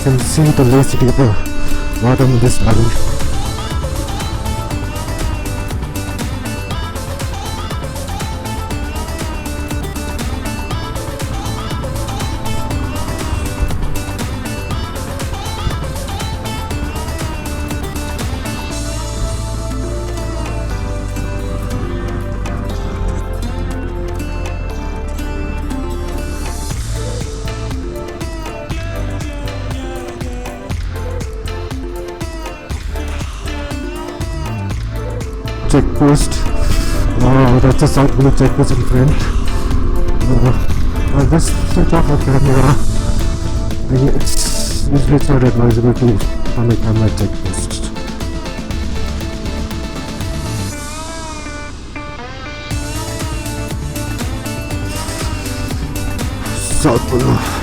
can see the lake at the bottom of this valley. Checkpost. Oh, that's a South Blue checkpost in front. I'll just switch off the camera. It's usually it's not advisable to on the camera checkpost. South Blue.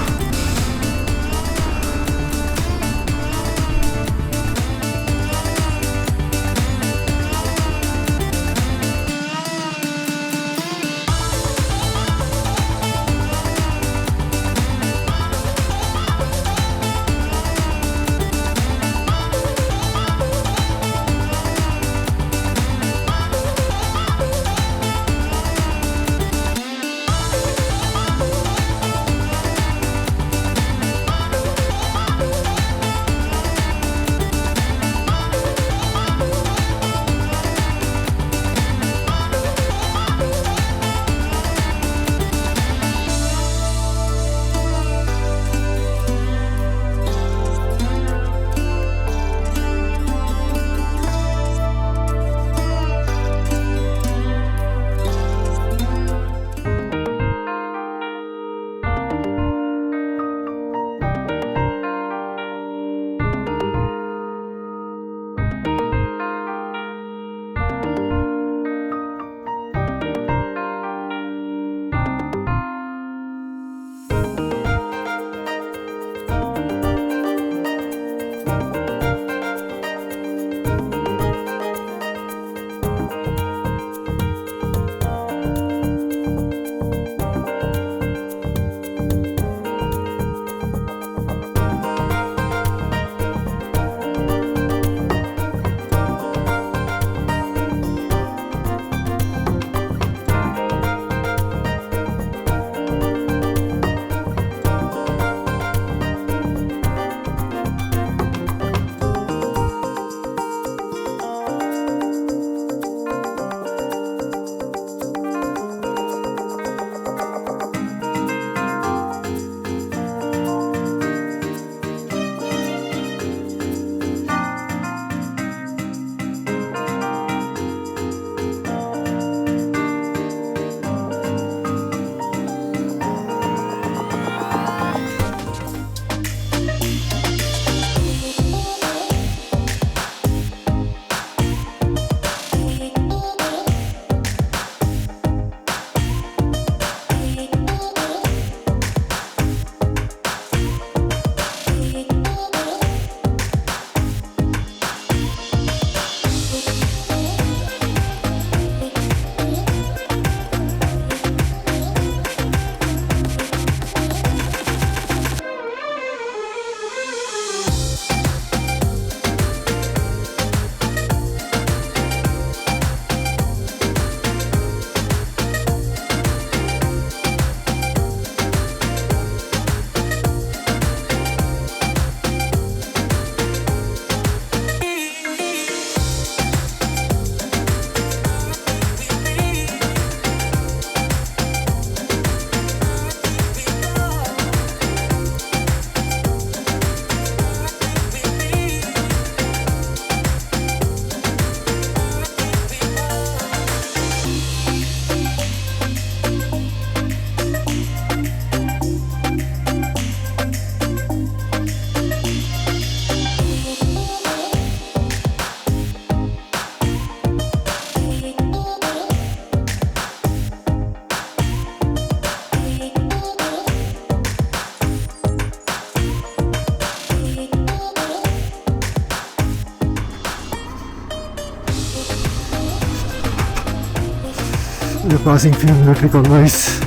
We're passing few military convoys.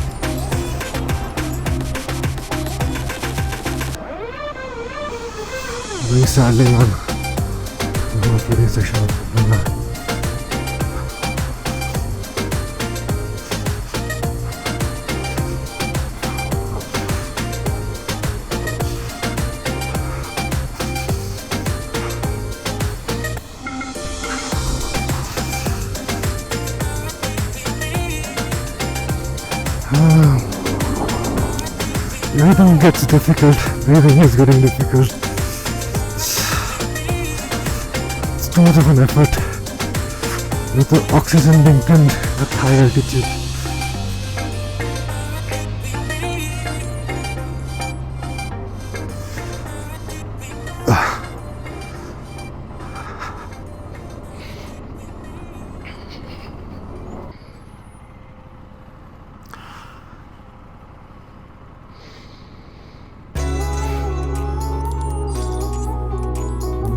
Very sadly on the fooding section of Khardungla. Everything gets difficult. Breathing is getting difficult. It's too much of an effort with the oxygen being pinned at high altitude.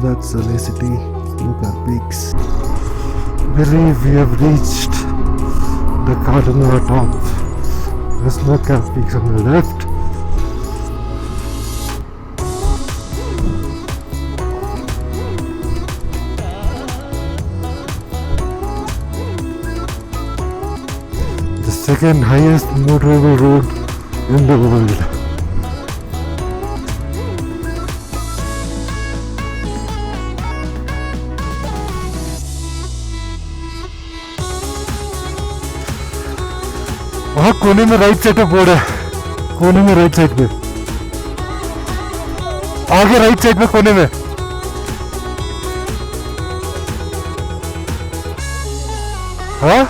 That's LA City. Look at peaks. Believe we have reached the Khardungla top. There's no cap peaks on the left. The second highest motorable road in the world. वहाँ कोने में right side पे board है, कोने में right side पे, आगे right side पे कोने में। हाँ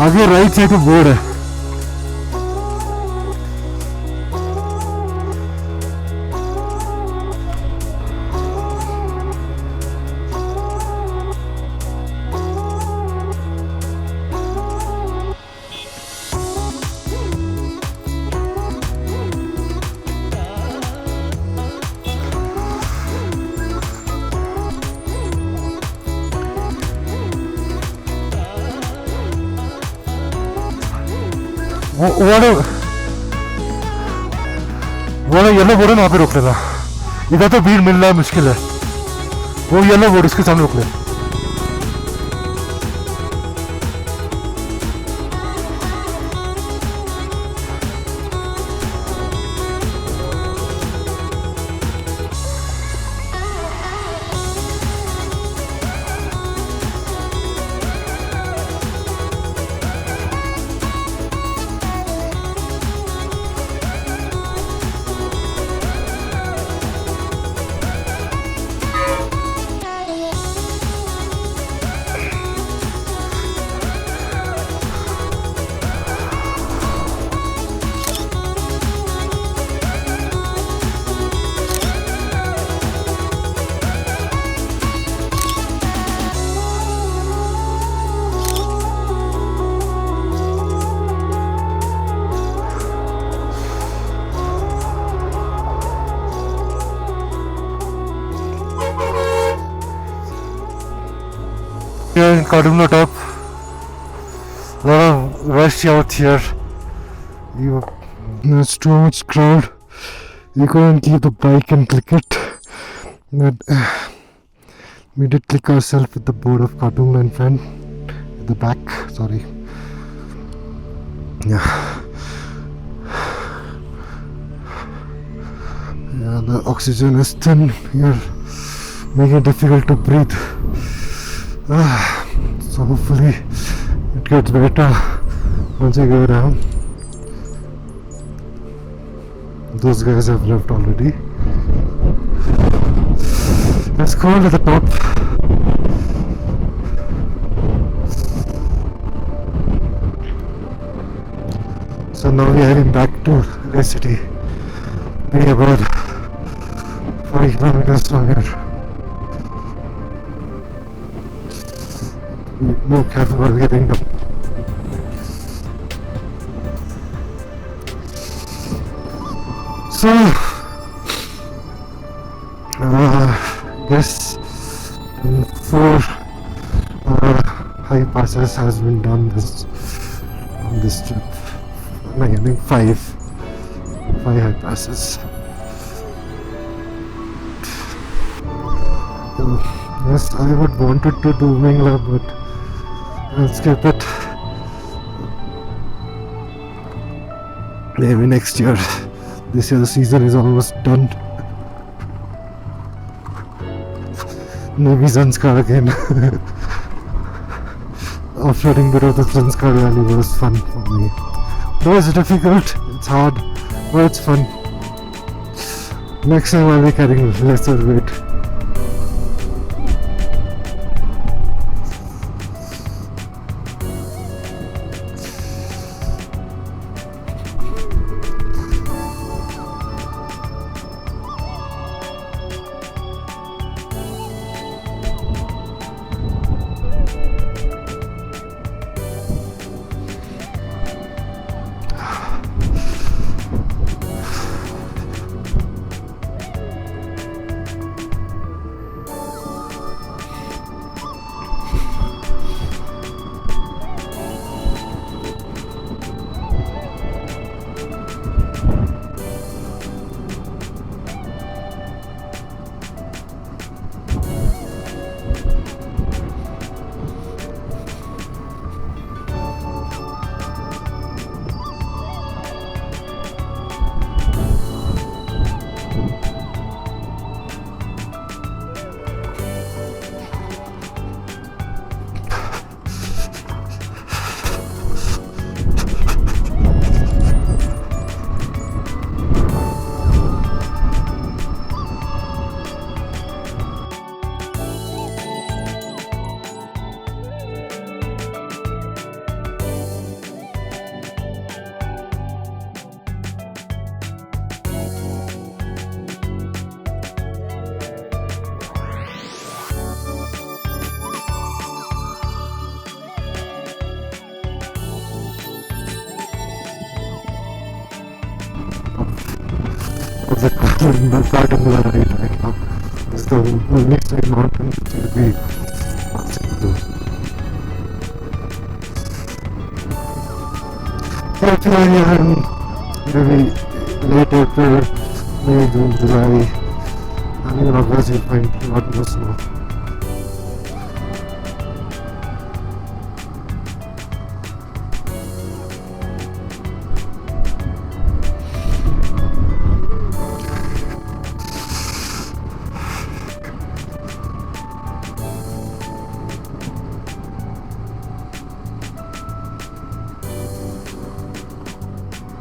आगे राइट साइड पे बोर्ड है। वो येलो बोर्ड है, वहाँ पे रोक लेना। इधर तो भीड़ मिलना है मुश्किल है। वो येलो बोर्ड उसके सामने रोक ले। Here in Khardungla top, a lot of rush out here. There's too much crowd. You couldn't keep the bike and click it. But we did click ourselves with the board of Khardungla in front, at the back. Sorry. Yeah. Yeah, the oxygen is thin here, making it difficult to breathe. So hopefully it gets better once I go down. Those guys have left already. It's cold at the top. So now we are heading back to LA City. Maybe about 5 kilometers from here. Be more careful about getting up. So 5 passes has been done this on this trip. Like, I think five high passes. Yes, I would wanted to do Mingla, but I'll skip it. Maybe next year. This year the season is almost done. Maybe Zanskar again. Offloading bit of the Zanskar Valley was fun for me. Though it's difficult, it's hard, but it's fun. Next time I'll be carrying lesser weight. The Khardungla right now is the only side mountain which will be passing through. Hopefully maybe late April, May, June, July, and even August you'll find a lot more snow.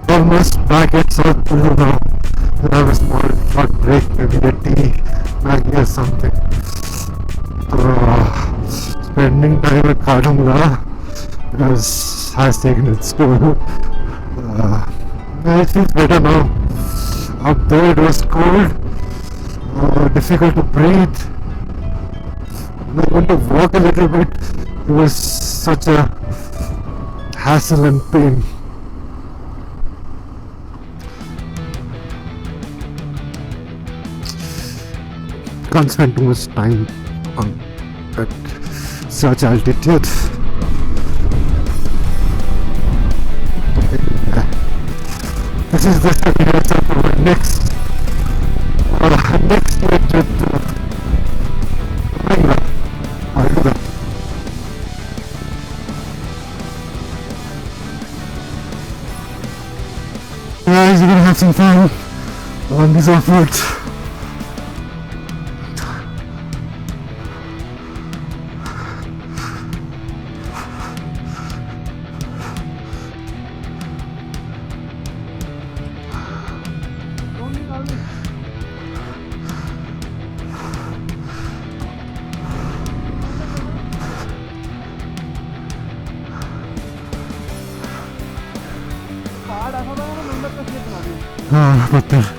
Almost back at South Pulu now. We have a small short break, maybe a tea, Maggie or something. Spending time at Khardungla has taken its toll. It feels better now. Up there it was cold, difficult to breathe. When I went to walk a little bit, it was such a hassle and pain. Can't spend too much time at such altitude. This is the evidence of our next trip to Ladakh. Guys, we're gonna have some fun on these off-roads. हाँ,